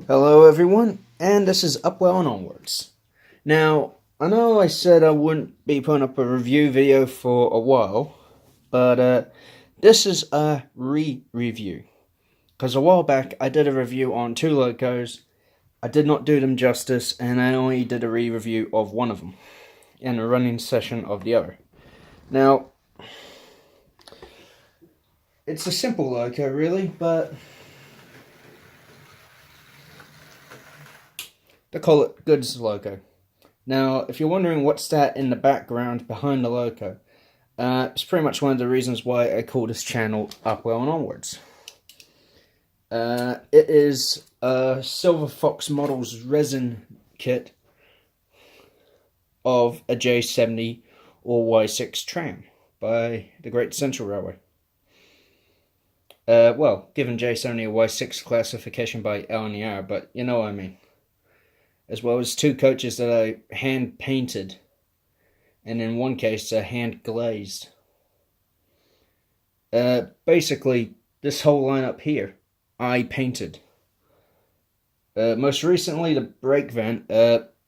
Hello everyone, and this is Upwell and Onwards. Now, I know I said I wouldn't be putting up a review video for a while, but this is a re-review. Because a while back I did a review on two locos, I did not do them justice, and I only did a re-review of one of them, and a running session of the other. Now, it's a simple loco really, but the Collett Goods loco. Now, if you're wondering what's that in the background behind the loco, it's pretty much one of the reasons why I call this channel Upwell and Onwards. It is a Silver Fox Models resin kit of a J70 or Y6 tram by the Great Central Railway. Well, given J70 or Y6 classification by LNER, but you know what I mean. As well as two coaches that I hand painted, and in one case hand glazed. Basically, this whole lineup here, I painted. Most recently, the brake vent,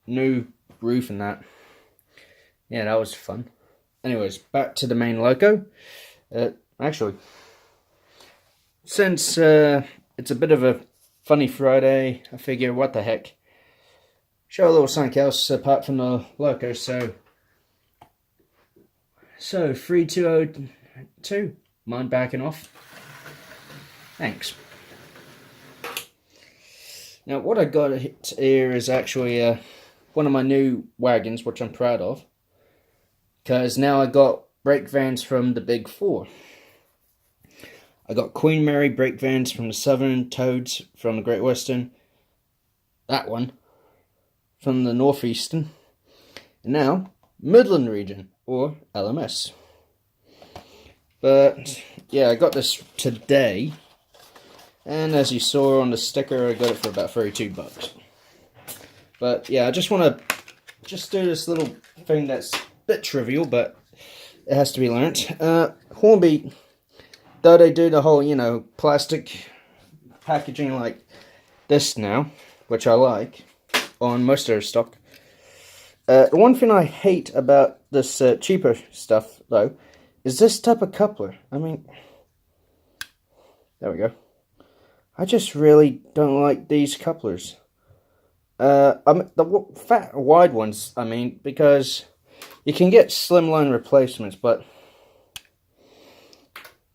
new roof and that. Yeah, that was fun. Anyways, back to the main loco. Actually, since it's a bit of a funny Friday, I figure, what the heck, show a little something else apart from the loco. So 3202, mind backing off? Thanks. Now what I got here is actually one of my new wagons, which I'm proud of, because now I got brake vans from the Big Four. I got Queen Mary brake vans from the Southern, Toads from the Great Western, that one from the Northeastern, and now Midland Region, or LMS. But yeah, I got this today, and as you saw on the sticker, I got it for about 32 bucks. But yeah, I just want to do this little thing that's a bit trivial, but it has to be learnt. Hornby, though they do the whole, plastic packaging like this now, which I like, on most of their stock. The one thing I hate about this cheaper stuff, though, is this type of coupler. I mean, there we go. I just really don't like these couplers. I mean, the fat, wide ones, I mean, because you can get slimline replacements, but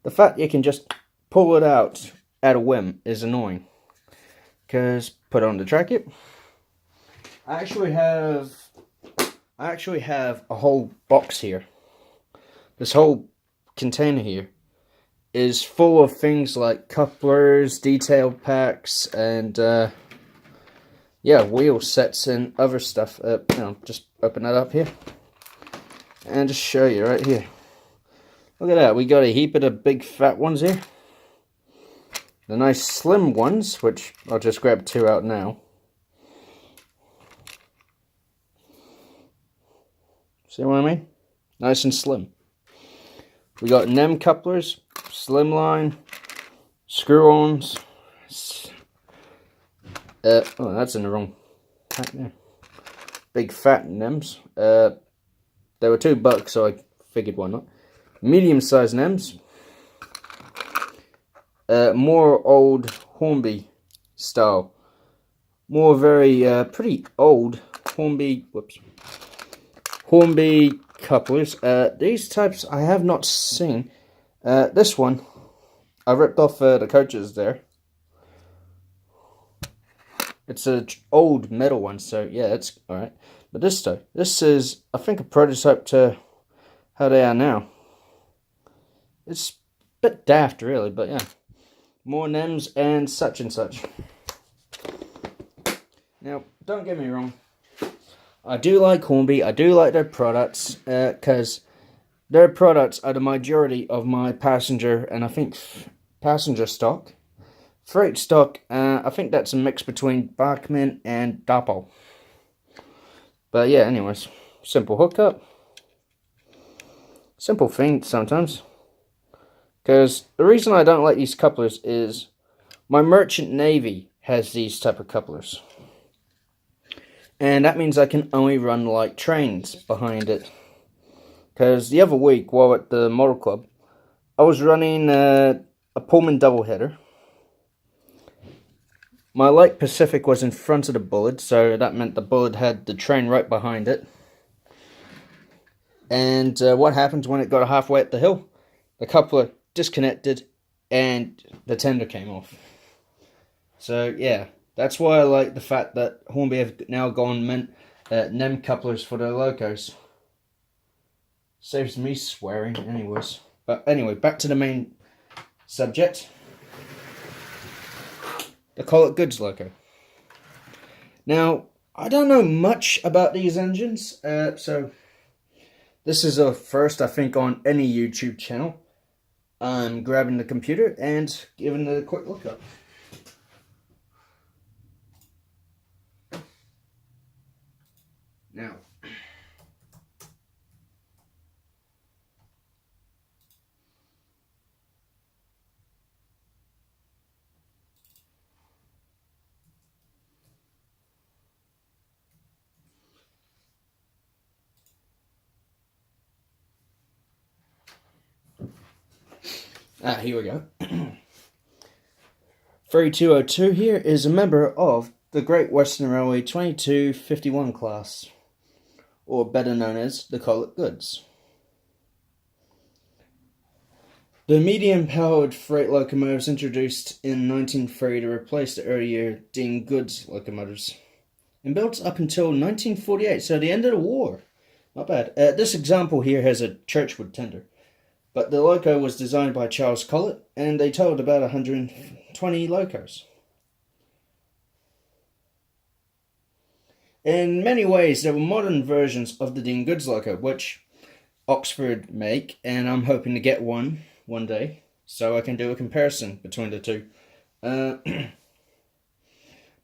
the fact you can just pull it out at a whim is annoying. Because, put on the track it. I actually have a whole box here. This whole container here is full of things like couplers, detail packs, and yeah, wheel sets and other stuff. Just open that up here and just show you right here. Look at that. We got a heap of the big fat ones here. The nice slim ones, which I'll just grab two out now. See what I mean? Nice and slim. We got NEM couplers, slimline, screw-ons. Oh, that's in the wrong pack there. Big fat NEMs. They were $2, so I figured why not. Medium-sized NEMs. More old Hornby style. More very pretty old Hornby. Whoops. Hornby couplers. These types I have not seen. This one, I ripped off the coaches there. It's an old metal one, so yeah, it's alright. But this is, I think, a prototype to how they are now. It's a bit daft, really, but yeah. More NEMs and such and such. Now, don't get me wrong. I do like Hornby, I do like their products, because their products are the majority of my passenger, and I think passenger stock. Freight stock, I think that's a mix between Bachmann and GWR. But yeah, anyways, simple hookup. Simple thing sometimes. Because the reason I don't like these couplers is my Merchant Navy has these type of couplers. And that means I can only run light trains behind it. Because the other week, while at the model club, I was running a Pullman doubleheader. My light Pacific was in front of the Bullard, so that meant the Bullard had the train right behind it. And what happened when it got halfway up the hill? The coupler disconnected and the tender came off. So yeah, that's why I like the fact that Hornby have now gone NEM couplers for their locos. Saves me swearing anyways. But anyway, back to the main subject. The Collett Goods loco. Now, I don't know much about these engines, so this is a first, I think, on any YouTube channel. I'm grabbing the computer and giving it a quick look up. Now, here we go. 3202 here is a member of the Great Western Railway 2251 class, or better known as the Collett Goods. The medium-powered freight locomotives introduced in 1930 to replace the earlier Dean Goods locomotives, and built up until 1948, so the end of the war. Not bad. This example here has a churchwood tender, but the loco was designed by Charles Collett, and they totaled about 120 locos. In many ways, there were modern versions of the Dean Goods loco, which Oxford make, and I'm hoping to get one day, so I can do a comparison between the two.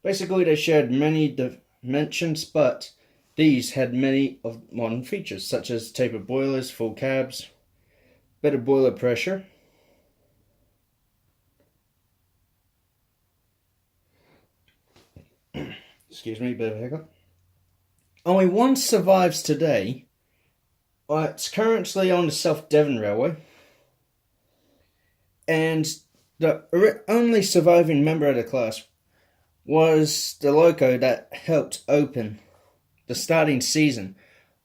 Basically, they shared many dimensions, but these had many of modern features, such as tapered boilers, full cabs, better boiler pressure, excuse me, bit of a hiccup. Only one survives today. It's currently on the South Devon Railway, and the only surviving member of the class was the loco that helped open the starting season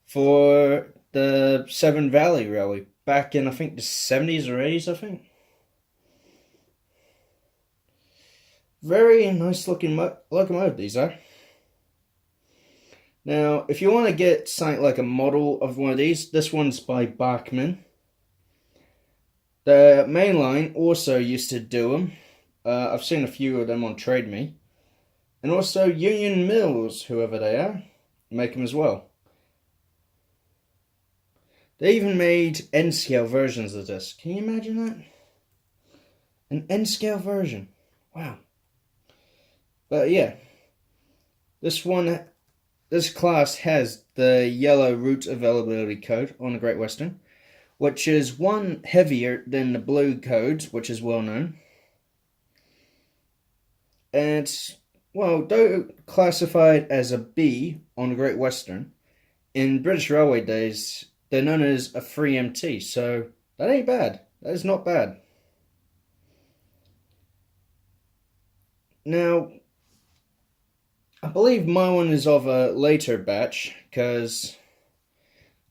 for the Severn Valley Railway back in, I think, the 70s or 80s, I think. Very nice looking locomotive these are. Now, if you want to get something like a model of one of these, this one's by Bachmann. The main line also used to do them. I've seen a few of them on Trade Me. And also Union Mills, whoever they are, make them as well. They even made N-scale versions of this. Can you imagine that? An N-scale version. Wow. But yeah, this class has the yellow route availability code on the Great Western, which is one heavier than the blue code, which is well known. And, well, though classified as a B on the Great Western, in British Railway days, they're known as a 3MT, so that ain't bad. That is not bad. Now, I believe my one is of a later batch, because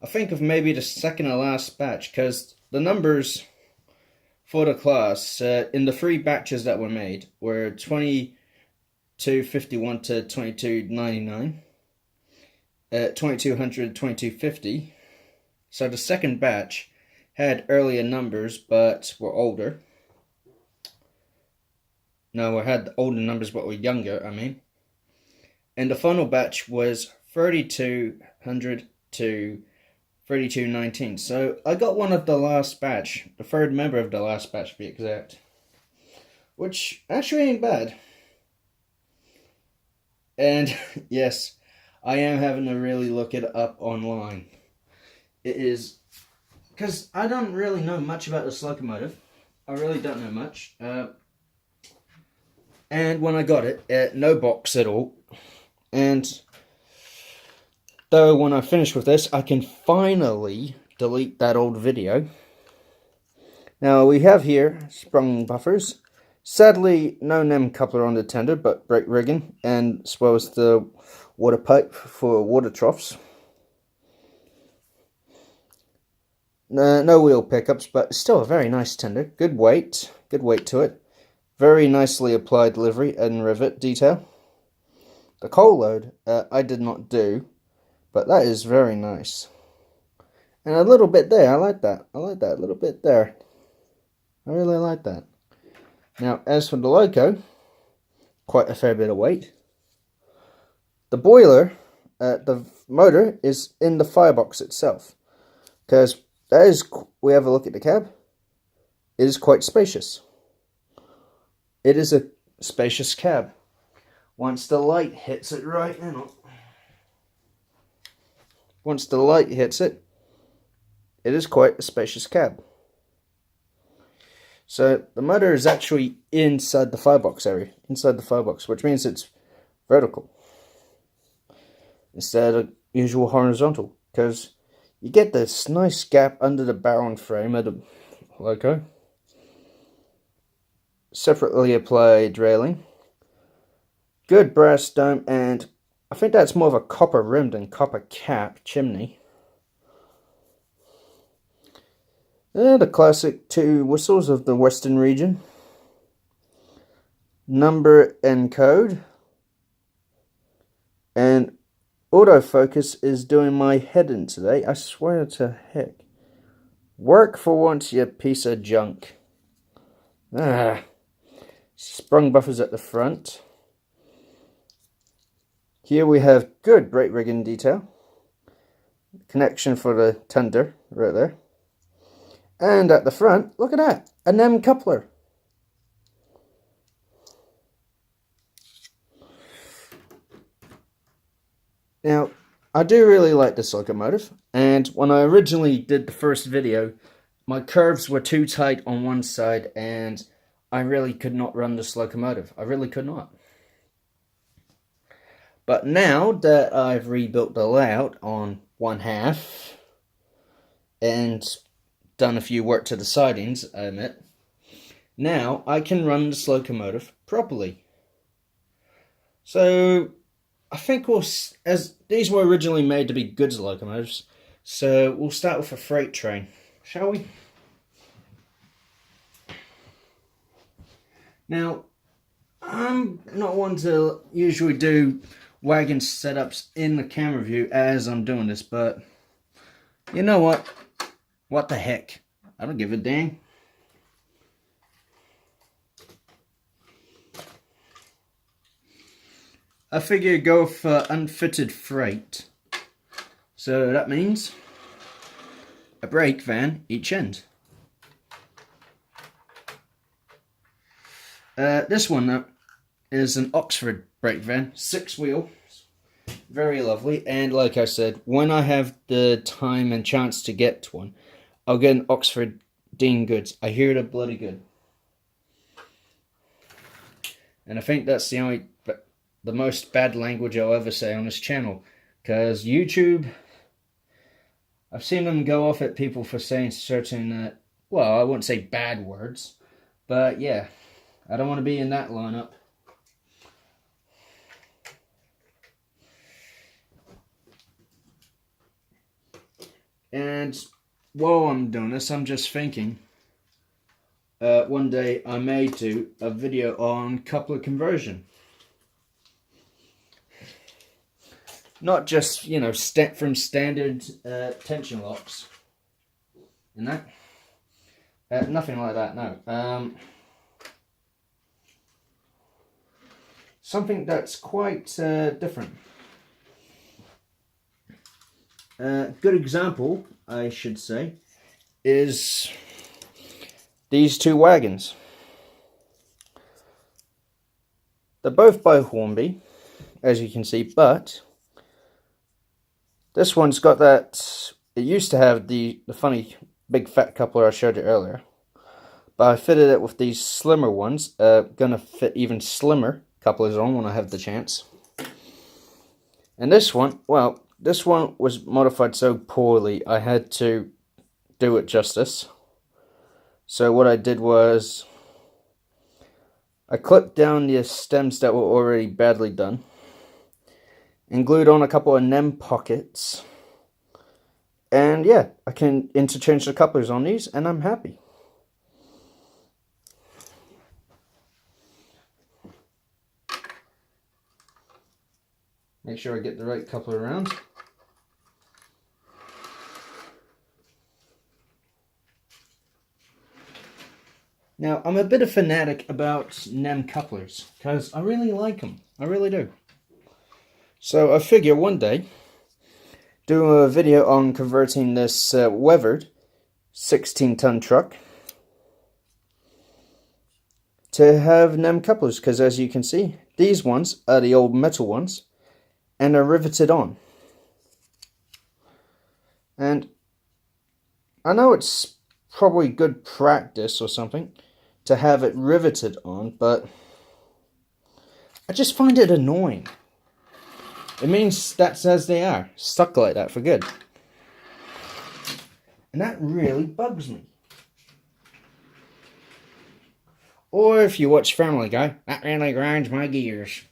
I think of maybe the second to last batch, because the numbers for the class in the three batches that were made were 2251 to 2299, 2200, 2250. So the second batch had earlier numbers but were older. No, I had older numbers but were younger, I mean. And the final batch was 3200 to 3219. So I got one of the last batch, the third member of the last batch to be exact. Which actually ain't bad. And yes, I am having to really look it up online. It is, because I don't really know much about this locomotive. I really don't know much. And when I got it, no box at all. And though when I finish with this, I can finally delete that old video. Now we have here sprung buffers. Sadly, no NEM coupler on the tender, but brake rigging, and as well as the water pipe for water troughs. No wheel pickups, but still a very nice tender. Good weight to it. Very nicely applied livery and rivet detail. The coal load I did not do, but that is very nice. And a little bit there, I like that. I like that, a little bit there. I really like that. Now, as for the loco, quite a fair bit of weight. The boiler, the motor is in the firebox itself. Because that is, we have a look at the cab. It is quite spacious. It is a spacious cab. Once the light hits it right now. Once the light hits it, it is quite a spacious cab. So the motor is actually inside the firebox area, which means it's vertical instead of usual horizontal, because you get this nice gap under the barrel and frame of the loco. Separately applied railing, good brass dome, and I think that's more of a copper rimmed and copper cap chimney. The classic 2 whistles of the Western region. Number and code. And autofocus is doing my head in today. I swear to heck. Work for once, you piece of junk. Sprung buffers at the front. Here we have good brake rigging detail. Connection for the tender right there. And at the front, look at that, a NEM coupler. Now, I do really like this locomotive, and when I originally did the first video, my curves were too tight on one side, and I really could not run this locomotive. I really could not. But now that I've rebuilt the layout on one half, and done a few work to the sidings, I admit, now I can run this locomotive properly. So I think as these were originally made to be goods locomotives, so we'll start with a freight train, shall we? Now, I'm not one to usually do wagon setups in the camera view as I'm doing this, but you know what? What the heck? I don't give a dang. I figure go for unfitted freight. So that means a brake van each end. This one is an Oxford brake van, 6-wheel. Very lovely, and like I said, when I have the time and chance to get one, I'll get an Oxford Dean Goods. I hear they're bloody good. And I think that's the most bad language I'll ever say on this channel. Because YouTube, I've seen them go off at people for saying certain, well, I wouldn't say bad words. But yeah, I don't want to be in that lineup. And while I'm doing this, I'm just thinking, one day I may do a video on coupler conversion. Not just, you know, from standard tension locks. And that. Nothing like that, no. Something that's quite different. Good example, I should say, is these two wagons. They're both by Hornby, as you can see, but this one's got that, it used to have the funny big fat coupler I showed you earlier, But I fitted it with these slimmer ones. Gonna fit even slimmer couplers on when I have the chance. And this one, well, this one was modified so poorly, I had to do it justice. So what I did was, I clipped down the stems that were already badly done, and glued on a couple of NEM pockets. And yeah, I can interchange the couplers on these, and I'm happy. Make sure I get the right coupler around. Now, I'm a bit of a fanatic about NEM couplers, because I really like them. I really do. So I figure one day, do a video on converting this weathered 16-ton truck to have NEM couplers, because as you can see, these ones are the old metal ones, and are riveted on. And I know it's probably good practice or something to have it riveted on, but I just find it annoying. It means that's as they are, stuck like that for good. And that really bugs me. Or if you watch Family Guy, that really grinds my gears.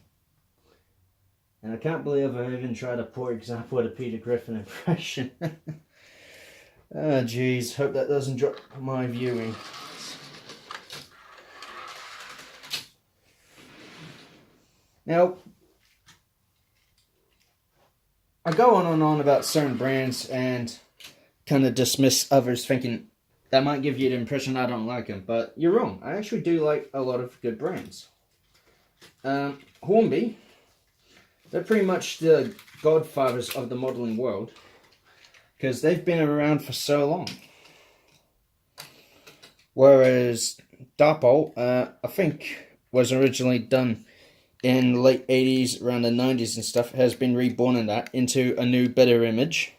And I can't believe I even tried a poor example of the Peter Griffin impression. Oh jeez, hope that doesn't drop my viewing. Now, I go on and on about certain brands and kind of dismiss others, thinking that might give you the impression I don't like them, but you're wrong. I actually do like a lot of good brands. Hornby, they're pretty much the godfathers of the modeling world, because they've been around for so long. Whereas Dapol, I think, was originally done in the late 80s, around the 90s and stuff, has been reborn in that into a new, better image.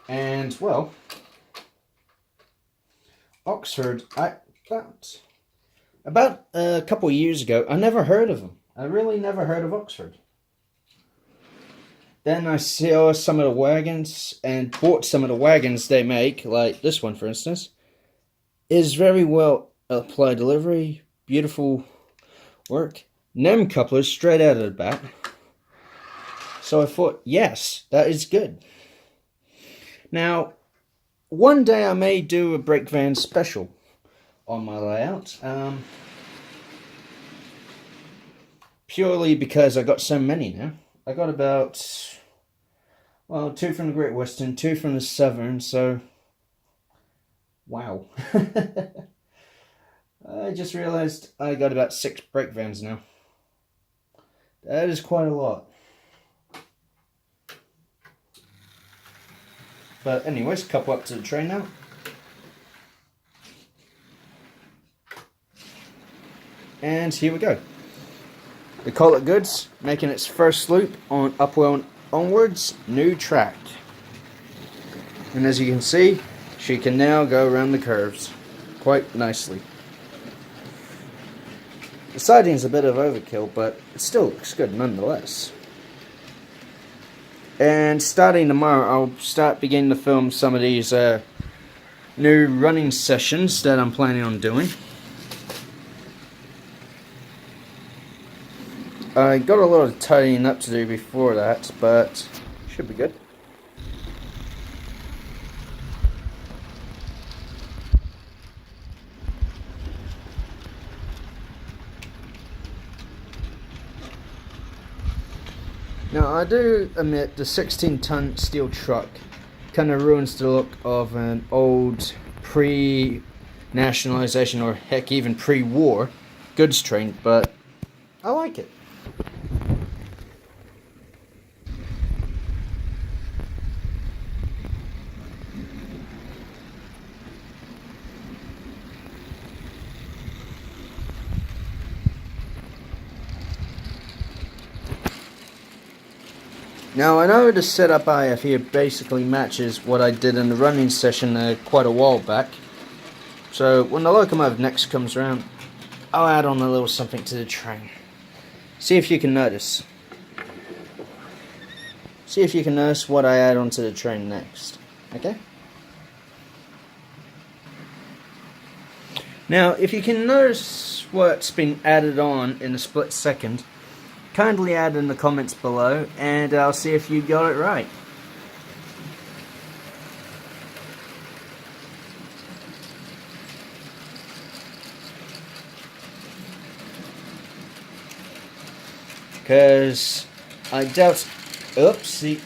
And, well, Oxford, about a couple of years ago, I never heard of them. I really never heard of Oxford. Then I saw some of the wagons and bought some of the wagons they make, like this one for instance. Is very well applied delivery, beautiful work. NEM couplers straight out of the bat. So I thought, yes, that is good. Now, one day I may do a brake van special on my layout. Purely because I got so many now. I got about, well, 2 from the Great Western, 2 from the Southern, so wow. I just realized I got about 6 brake vans now. That is quite a lot. But anyways, couple up to the train now. And here we go. The Collett Goods making its first loop on Upwell and onwards, new track. And as you can see, she can now go around the curves quite nicely. The siding's a bit of overkill, but it still looks good nonetheless. And starting tomorrow, I'll begin to film some of these new running sessions that I'm planning on doing. I got a lot of tidying up to do before that, but should be good. Now, I do admit the 16-ton steel truck kind of ruins the look of an old pre-nationalization, or heck, even pre-war goods train, but I like it. Now I know the setup I have here basically matches what I did in the running session quite a while back. So when the Locomotive next comes around, I'll add on a little something to the train. See if you can notice. See if you can notice what I add onto the train next. Okay? Now, if you can notice what's been added on in a split second, kindly add in the comments below, and I'll see if you got it right. Because I doubt... Oopsie.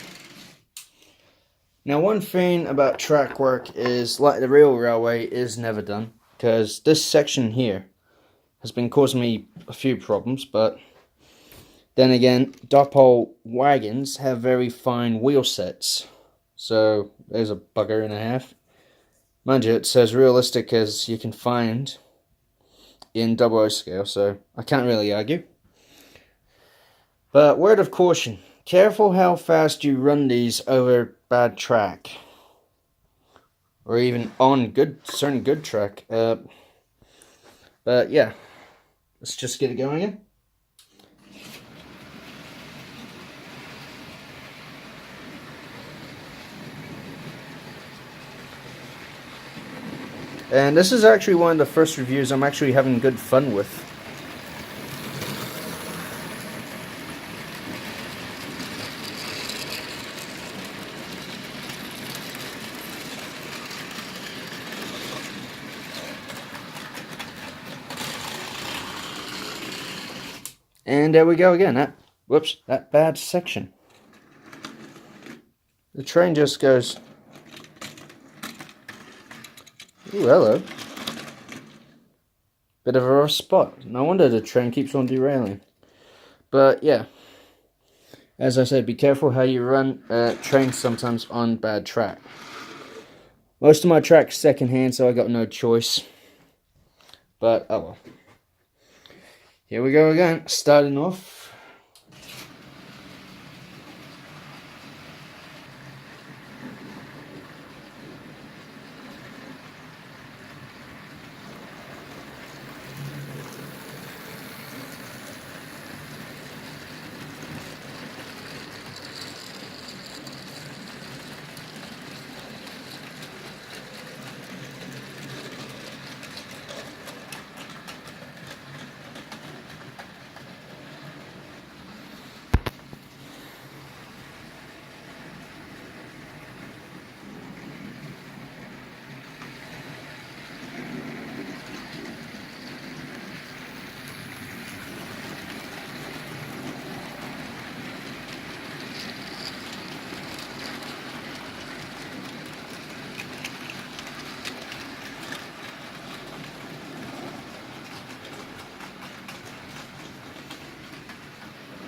Now, one thing about track work is, like the real railway, is never done. Because this section here has been causing me a few problems, but then again, Dopole wagons have very fine wheel sets. So, there's a bugger and a half. Mind you, it's as realistic as you can find in 00 scale, so I can't really argue. But word of caution, careful how fast you run these over bad track. Or even on certain good track. But yeah, let's just get it going again. And this is actually one of the first reviews I'm actually having good fun with. And there we go again. That bad section. The train just goes. Ooh, hello. Bit of a rough spot. No wonder the train keeps on derailing. But yeah, as I said, be careful how you run trains sometimes on bad track. Most of my track's secondhand, so I got no choice. But oh well. Here we go again, starting off.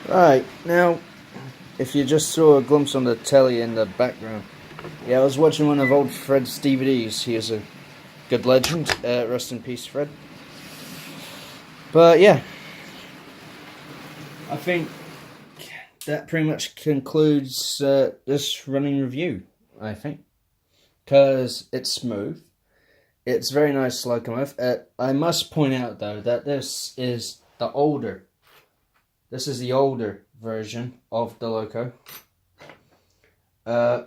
Right, now, if you just saw a glimpse on the telly in the background, yeah, I was watching one of old Fred's DVDs. He is a good legend. Rest in peace, Fred. But yeah, I think that pretty much concludes this running review, I think. Because it's smooth. It's very nice Locomotive. I must point out, though, that this is the older version of the Loco. The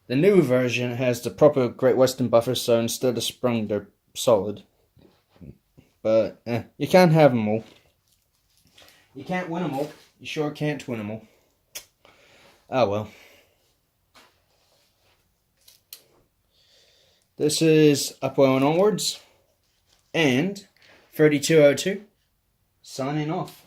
new version has the proper Great Western buffer, so instead of sprung, they're solid. But you can't have them all. You can't win them all. You sure can't win them all. Ah well. This is Upwell and Onwards, and 3202, signing off.